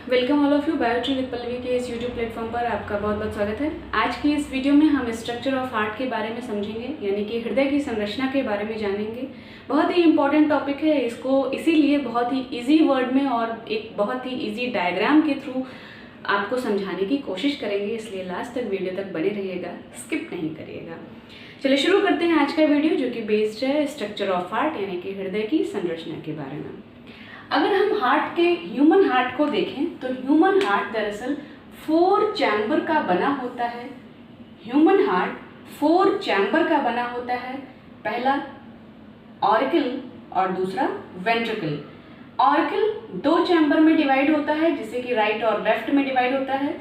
Welcome all of you Biotree with Pallavi के इस YouTube platform पर आपका बहुत बहुत स्वागत है। आज की इस वीडियो में हम स्ट्रक्चर ऑफ हार्ट के बारे में समझेंगे, यानी कि हृदय की संरचना के बारे में जानेंगे। बहुत ही इंपॉर्टेंट टॉपिक है, इसको इसीलिए बहुत ही इजी वर्ड में और एक बहुत ही इजी डायग्राम के थ्रू आपको समझाने की कोशिश करेंगे, इसलिए लास्ट तक वीडियो तक बने रहिएगा, स्किप नहीं करिएगा। चलिए शुरू करते हैं आज का वीडियो, जो कि बेस्ड है स्ट्रक्चर ऑफ हार्ट यानी कि हृदय की संरचना के बारे में। अगर हम हार्ट के ह्यूमन हार्ट को देखें तो ह्यूमन हार्ट दरअसल 4 चैम्बर का बना होता है। ह्यूमन हार्ट 4 चैम्बर का बना होता है। पहला ऑरिकल और दूसरा वेंट्रिकल। ऑरिकल 2 चैम्बर में डिवाइड होता है, जिसे कि राइट और लेफ्ट में डिवाइड होता है।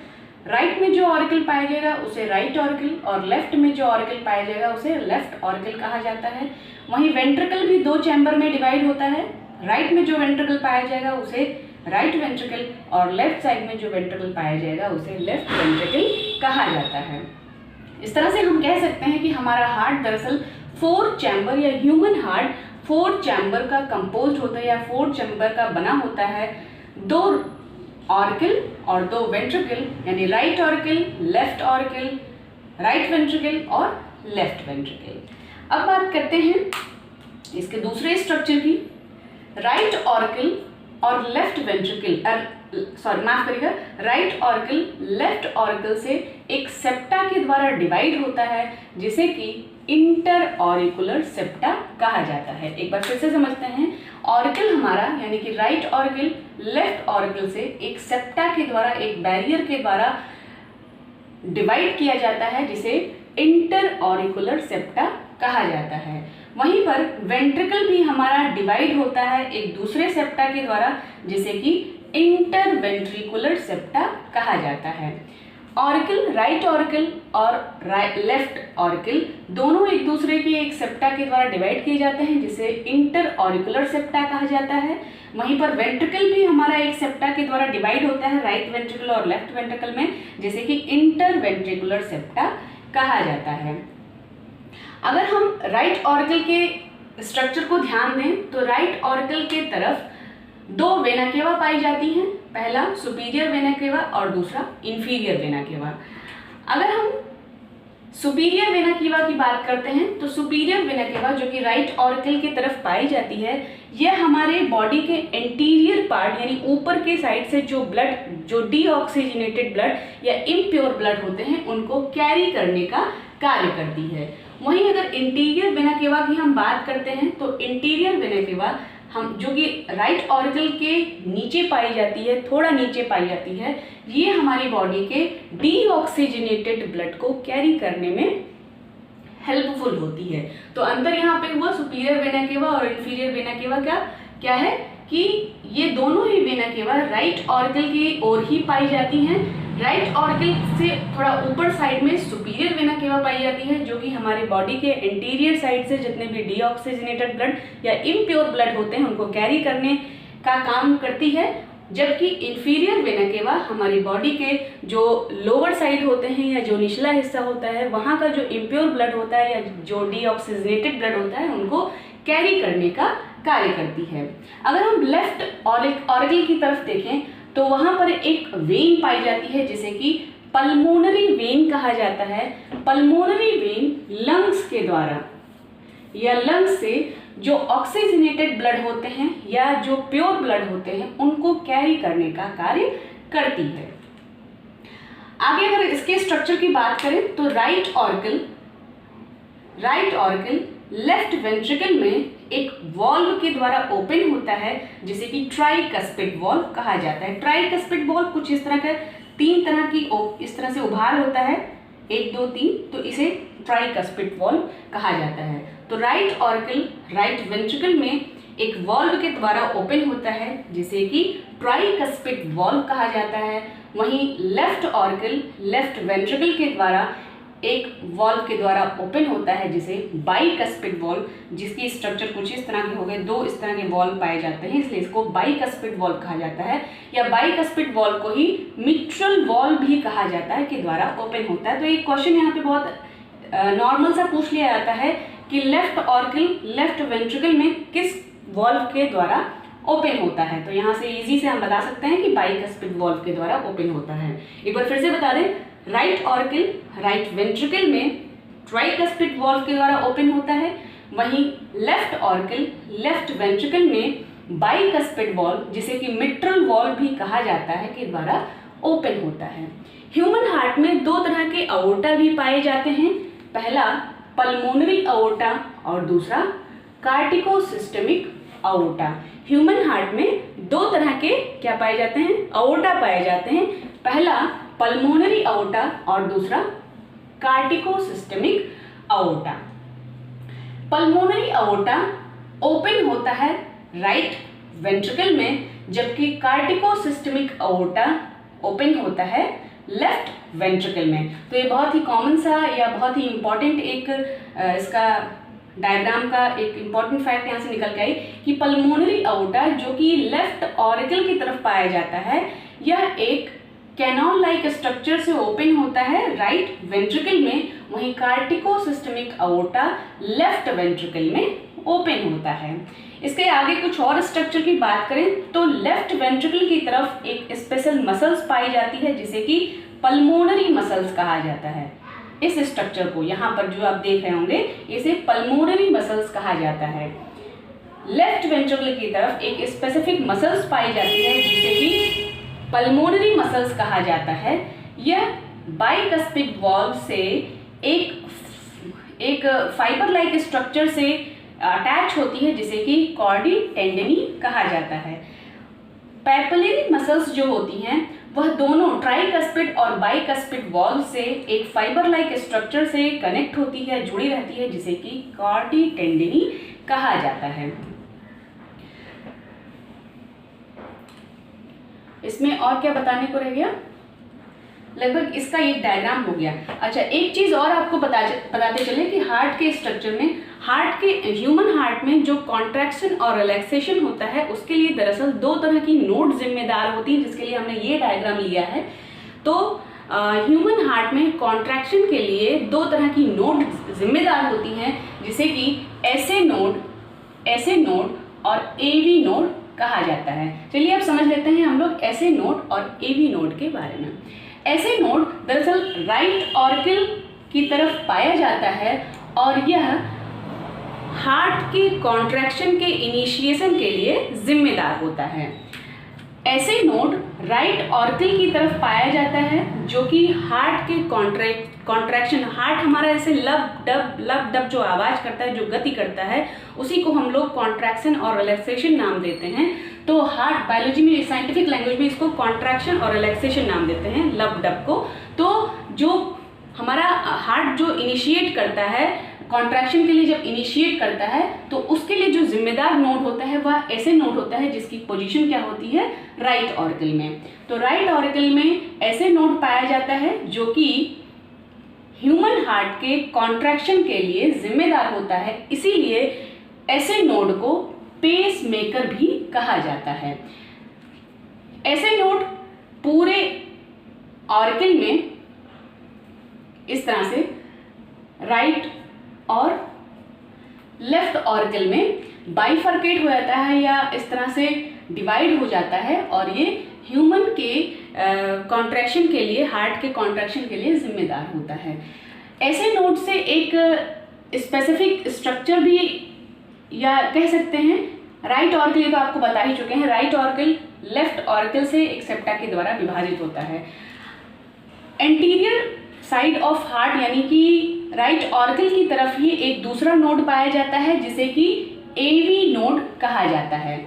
राइट में जो ऑरिकल पाया जाएगा उसे राइट ऑरिकल और लेफ्ट में जो ऑरिकल पाया जाएगा उसे लेफ्ट ऑरिकल कहा जाता है। वहीं वेंट्रिकल भी 2 चैम्बर में डिवाइड होता है। राइट में जो वेंट्रिकल पाया जाएगा उसे राइट वेंट्रिकल और लेफ्ट साइड में जो वेंट्रिकल पाया जाएगा उसे लेफ्ट वेंट्रिकल कहा जाता है। इस तरह से हम कह सकते हैं कि हमारा हार्ट दरअसल 4 चैम्बर या ह्यूमन हार्ट 4 चैम्बर का कंपोज होता है या 4 चैम्बर का बना होता है। 2 ऑरिकल और 2 वेंट्रिकल, यानी right auricle, left auricle, right ventricle और लेफ्ट वेंट्रिकल। अब बात करते हैं इसके दूसरे स्ट्रक्चर की। राइट ऑरिकल और लेफ्ट वेंट्रिकल, माफ करिएगा, राइट ऑरिकल लेफ्ट ऑरिकल से एक सेप्टा के द्वारा डिवाइड होता है, जिसे कि इंटर ऑरिकुलर सेप्टा कहा जाता है। एक बार फिर से समझते हैं। ऑरिकल हमारा यानी कि राइट ऑरिकल लेफ्ट ऑरिकल से एक सेप्टा के द्वारा, एक बैरियर के द्वारा डिवाइड किया जाता है, जिसे इंटर ऑरिकुलर सेप्टा कहा जाता है। वहीं पर वेंट्रिकल भी हमारा डिवाइड होता है एक दूसरे सेप्टा के द्वारा, जिसे कि इंटर वेंट्रिकुलर सेप्टा कहा जाता है। ऑरिकल, राइट ऑरिकल और लेफ्ट ऑरिकल दोनों एक दूसरे के एक सेप्टा के द्वारा डिवाइड किए जाते हैं, जिसे इंटर ऑरिकुलर सेप्टा कहा जाता है। वहीं पर वेंट्रिकल भी हमारा एक सेप्टा के द्वारा डिवाइड होता है राइट वेंट्रिकल और लेफ्ट वेंट्रिकल में, जिसे कि इंटर वेंट्रिकुलर सेप्टा कहा जाता है। अगर हम राइट ऑरिकल के स्ट्रक्चर को ध्यान दें तो राइट ऑरिकल के तरफ 2 वेना केवा पाई जाती हैं। पहला सुपीरियर वेना केवा और दूसरा इंफीरियर वेना केवा। अगर हम सुपीरियर वेना केवा की बात करते हैं तो सुपीरियर वेना केवा, जो कि राइट ऑरिकल की तरफ पाई जाती है, यह हमारे बॉडी के एंटीरियर पार्ट यानी ऊपर के साइड से जो ब्लड, जो डीऑक्सीजनेटेड ब्लड या इम्प्योर ब्लड होते हैं, उनको कैरी करने का कार्य करती है। वहीं अगर इंटीरियर वेना केवा की हम बात करते हैं तो इंटीरियर वेना केवा हम, जो कि राइट ऑरिकल के नीचे पाई जाती है, थोड़ा नीचे पाई जाती है, ये हमारी बॉडी के डीऑक्सीजनेटेड ब्लड को कैरी करने में हेल्पफुल होती है। तो अंतर यहाँ पे हुआ सुपीरियर वेना केवा और इंफीरियर वेना केवा क्या है कि ये दोनों ही वेना केवा राइट ऑरिकल की ओर ही पाई जाती हैं। राइट ऑरिकल से थोड़ा ऊपर साइड में सुपीरियर वेना केवा पाई जाती है, जो कि हमारे बॉडी के इंटीरियर साइड से जितने भी डीऑक्सीजनेटेड ब्लड या इम्प्योर ब्लड होते हैं उनको कैरी करने का काम करती है। जबकि इंफीरियर वेना केवा हमारी बॉडी के जो लोअर साइड होते हैं या जो निचला हिस्सा होता है, वहाँ का जो इम्प्योर ब्लड होता है या जो डीऑक्सीजनेटेड ब्लड होता है, उनको कैरी करने का कार्य करती है। अगर हम लेफ्ट ऑरिकल की तरफ देखें तो वहां पर एक वेन पाई जाती है, जिसे कि पल्मोनरी वेन कहा जाता है। पल्मोनरी वेन लंग्स के द्वारा या लंग्स से जो ऑक्सीजनेटेड ब्लड होते हैं या जो प्योर ब्लड होते हैं उनको कैरी करने का कार्य करती है। आगे अगर इसके स्ट्रक्चर की बात करें तो राइट ऑरिकल लेफ्ट वेंट्रिकल में एक वॉल्व के द्वारा ओपन होता है, जिसे कि ट्राइकस्पिड वॉल्व कहा जाता है। ट्राइकस्पिड वॉल्व कुछ इस तरह का 3 तरह की इस तरह से उभार होता है, 1 2 3, तो इसे ट्राइकस्पिड वॉल्व कहा जाता है। तो राइट ऑरिकल राइट वेंट्रिकल में एक वॉल्व के द्वारा ओपन होता है, जिसे कि ट्राइकस्पिड वॉल्व कहा जाता है। वहीं लेफ्ट ऑरिकल लेफ्ट वेंट्रिकल के द्वारा एक वॉल्व के द्वारा ओपन होता है, जिसे बाइकस्पिड वॉल्व, जिसकी स्ट्रक्चर कुछ इस तरह के हो गए, 2 इस तरह के वॉल्व पाए जाते हैं, इसलिए इसको बाइकस्पिड वॉल्व कहा जाता है। या बाइकस्पिड वॉल्व को ही मिट्रल वॉल्व भी कहा जाता है, के द्वारा ओपन होता है। तो एक क्वेश्चन यहाँ पे बहुत नॉर्मल सा पूछ लिया जाता है कि लेफ्ट ऑरिकल लेफ्ट वेंट्रिकल में किस वॉल्व के द्वारा ओपन होता है। तो यहाँ से इजी से हम बता सकते हैं कि बाइकस्पिड वॉल्व के द्वारा ओपन होता है। एक बार फिर से बता दें, राइट ऑर्किल राइट वेंट्रिकल में ट्राइकस्पिड वॉल्व के द्वारा ओपन होता है, वहीं लेफ्ट ऑर्किल लेफ्ट वेंट्रिकल में बाइकस्पिड वॉल्व, जिसे कि मिट्रल वॉल्व भी कहा जाता है, के द्वारा ओपन होता है। ह्यूमन हार्ट में दो तरह के अओर्टा भी पाए जाते हैं, पहला पल्मोनरी अओर्टा और दूसरा कार्डियोसिस्टेमिक अओर्टा। ह्यूमन हार्ट में दो तरह के क्या पाए जाते हैं, अओर्टा पाए जाते हैं, पहला पल्मोनरी अओर्टा और दूसरा कार्डियोसिस्टेमिक अओर्टा। पल्मोनरी अओर्टा ओपन होता है राइट वेंट्रिकल में, जबकि कार्डियोसिस्टेमिक अओर्टा ओपन होता है लेफ्ट वेंट्रिकल में। तो ये बहुत ही कॉमन सा या बहुत ही इंपॉर्टेंट एक इसका डायग्राम का एक इंपॉर्टेंट फैक्ट यहाँ से निकल के आई कि पल्मोनरी अओर्टा जो कि लेफ्ट ऑरिकल की तरफ पाया जाता है, यह एक कैनॉल लाइक स्ट्रक्चर से ओपन होता है राइट वेंट्रिकल में, वहीं कार्डियोसिस्टेमिक अओर्टा लेफ्ट वेंट्रिकल में ओपन होता है। इसके आगे कुछ और स्ट्रक्चर की बात करें तो लेफ्ट वेंट्रिकल की तरफ एक स्पेशल मसल्स पाई जाती है जिसे कि पल्मोनरी मसल्स कहा जाता है। इस स्ट्रक्चर को यहाँ पर जो आप देख रहे होंगे इसे पल्मोनरी मसल्स कहा जाता है। लेफ्ट वेंट्रिकल की तरफ एक स्पेसिफिक मसल्स पाई जाती है जिसे कि पल्मोनरी मसल्स कहा जाता है। यह बाइकस्पिड वॉल्व से एक फाइबर लाइक स्ट्रक्चर से अटैच होती है जिसे कि कॉर्डी टेंडनी कहा जाता है। पैपिलरी मसल्स जो होती हैं वह दोनों ट्राइकस्पिड और बाइकस्पिड वॉल्व से एक फाइबर लाइक स्ट्रक्चर से कनेक्ट होती है, जुड़ी रहती है, जिसे कि कॉर्डी टेंडनी कहा जाता है। इसमें और क्या बताने को रह गया, लगभग इसका एक डायग्राम हो गया। अच्छा, एक चीज और आपको बताते चले कि हार्ट के स्ट्रक्चर में, हार्ट के ह्यूमन हार्ट में जो कॉन्ट्रैक्शन और रिलैक्सेशन होता है उसके लिए दरअसल दो तरह की नोड जिम्मेदार होती है, जिसके लिए हमने ये डायग्राम लिया है। तो ह्यूमन हार्ट में कॉन्ट्रैक्शन के लिए दो तरह की नोड जिम्मेदार होती हैं जिसे कि एसए नोड और एवी नोड कहा जाता है। चलिए अब समझ लेते हैं हम लोग एसए नोड और एवी नोड के बारे में। एसए नोड दरअसल राइट ऑर्किल की तरफ पाया जाता है और यह हार्ट के कॉन्ट्रैक्शन के इनिशिएशन के लिए जिम्मेदार होता है। एसए नोड राइट ऑर्किल की तरफ पाया जाता है जो कि हार्ट के कॉन्ट्रैक्शन, हार्ट हमारा ऐसे लब डब जो आवाज करता है, जो गति करता है, उसी को हम लोग कॉन्ट्रैक्शन और रिलैक्सेशन नाम देते हैं। तो हार्ट बायोलॉजी में, साइंटिफिक लैंग्वेज में इसको कॉन्ट्रैक्शन और रिलैक्सेशन नाम देते हैं, लब डब को। तो जो हमारा हार्ट जो इनिशिएट करता है, कॉन्ट्रैक्शन के लिए जब इनिशिएट करता है, तो उसके लिए जो जिम्मेदार नोड होता है वह एसए नोड होता है, जिसकी पोजीशन क्या होती है, राइट ऑर्किल में। तो राइट ऑर्किल में एसए नोड पाया जाता है जो कि ह्यूमन हार्ट के कॉन्ट्रैक्शन के लिए जिम्मेदार होता है, इसीलिए एसए नोड को पेस मेकर भी कहा जाता है। एसए नोड पूरे ऑर्किल में इस तरह से राइट और लेफ्ट ऑर्किल में बाइफर्केट हो जाता है या इस तरह से डिवाइड हो जाता है, और ये ह्यूमन के कॉन्ट्रैक्शन के लिए, हार्ट के कॉन्ट्रैक्शन के लिए जिम्मेदार होता है। ऐसे नोड से एक स्पेसिफिक स्ट्रक्चर भी या कह सकते हैं, राइट ऑर्किल तो आपको बता ही चुके हैं, राइट ऑर्किल लेफ्ट ऑर्किल से एक सेप्टा के द्वारा विभाजित होता है। एंटीरियर साइड ऑफ हार्ट यानी कि राइट ऑर्किल की तरफ ही एक दूसरा नोड पाया जाता है जिसे कि एवी नोड कहा जाता है।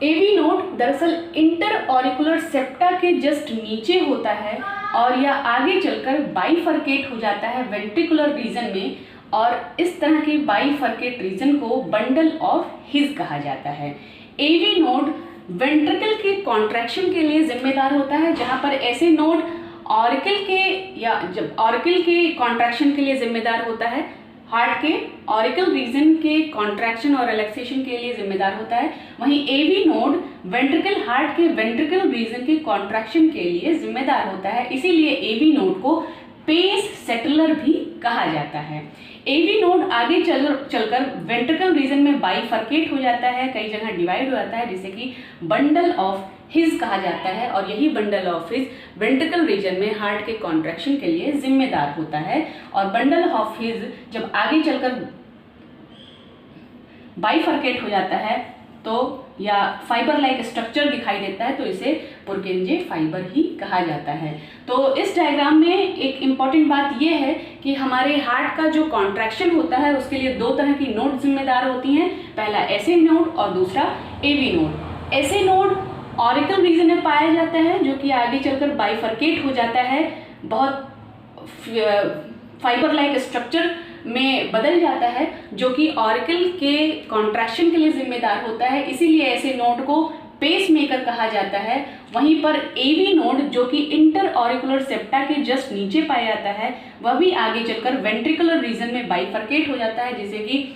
एवी नोड दरअसल इंटर ऑरिकुलर सेप्टा के जस्ट नीचे होता है और यह आगे चलकर बाइफर्केट हो जाता है वेंट्रिकुलर रीजन में, और इस तरह के बाइफर्केट रीजन को बंडल ऑफ हिज कहा जाता है। एवी नोड वेंट्रिकल के कॉन्ट्रैक्शन के लिए जिम्मेदार होता है, जहां पर ऐसे नोड ऑरिकल के या जब ऑरिकल के कॉन्ट्रैक्शन के लिए जिम्मेदार होता है, हार्ट के ऑरिकल रीजन के कॉन्ट्रैक्शन और रिलैक्सेशन के लिए जिम्मेदार होता है, वहीं एवी नोड वेंट्रिकल, हार्ट के वेंट्रिकल रीजन के कॉन्ट्रैक्शन के लिए जिम्मेदार होता है, इसीलिए एवी नोड को पेस सेटलर भी कहा जाता है। एवी नोड आगे चलकर वेंट्रिकल रीजन में बाइफर्केट हो जाता है, कई जगह डिवाइड हो जाता है, जिसे कि बंडल ऑफ हिज कहा जाता है। और यही bundle of His ventricle region में हार्ट के कॉन्ट्रैक्शन के लिए जिम्मेदार होता है। और बंडल ऑफ हिज जब आगे चलकर बाइफर्केट हो जाता है तो या फाइबर लाइक स्ट्रक्चर दिखाई देता है, तो इसे पुरकेंजे फाइबर ही कहा जाता है। तो इस डायग्राम में एक इम्पॉर्टेंट बात यह है कि हमारे हार्ट का जो कॉन्ट्रैक्शन होता है उसके लिए दो तरह की नोड जिम्मेदार होती हैं, पहला एसे नोड और दूसरा एवी नोड। एसे नोड ऑरिकल रीजन में पाया जाता है, जो कि आगे चलकर बाइफर्केट हो जाता है, बहुत फाइबर लाइक स्ट्रक्चर में बदल जाता है, जो कि ऑरिकल के कॉन्ट्रैक्शन के लिए जिम्मेदार होता है, इसीलिए ऐसे नोड को पेस मेकर कहा जाता है। वहीं पर एवी नोड, जो कि इंटर ऑरिकुलर सेप्टा के जस्ट नीचे पाया जाता है, वह भी आगे चलकर वेंट्रिकुलर रीजन में बाइफर्केट हो जाता है, जिसे कि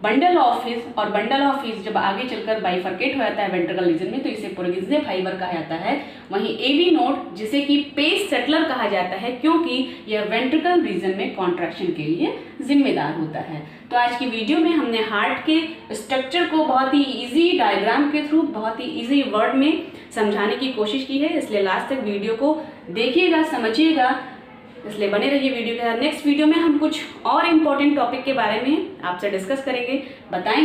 बंडल ऑफ हिज। और बंडल ऑफ हिज जब आगे चलकर बाइफर्केट हो जाता है वेंट्रिकल रीजन में, तो इसे पुरकेंजे फाइबर कहा जाता है। वहीं एवी नोड, जिसे कि पेस सेटलर कहा जाता है, क्योंकि यह वेंट्रिकल रीजन में कॉन्ट्रैक्शन के लिए जिम्मेदार होता है। तो आज की वीडियो में हमने हार्ट के स्ट्रक्चर को बहुत ही इजी डायग्राम के थ्रू, बहुत ही इजी वर्ड में समझाने की कोशिश की है, इसलिए लास्ट तक वीडियो को देखिएगा, समझिएगा, इसलिए बने रहिए वीडियो के साथ। नेक्स्ट वीडियो में हम कुछ और इम्पोर्टेंट टॉपिक के बारे में आपसे डिस्कस करेंगे, बताएंगे।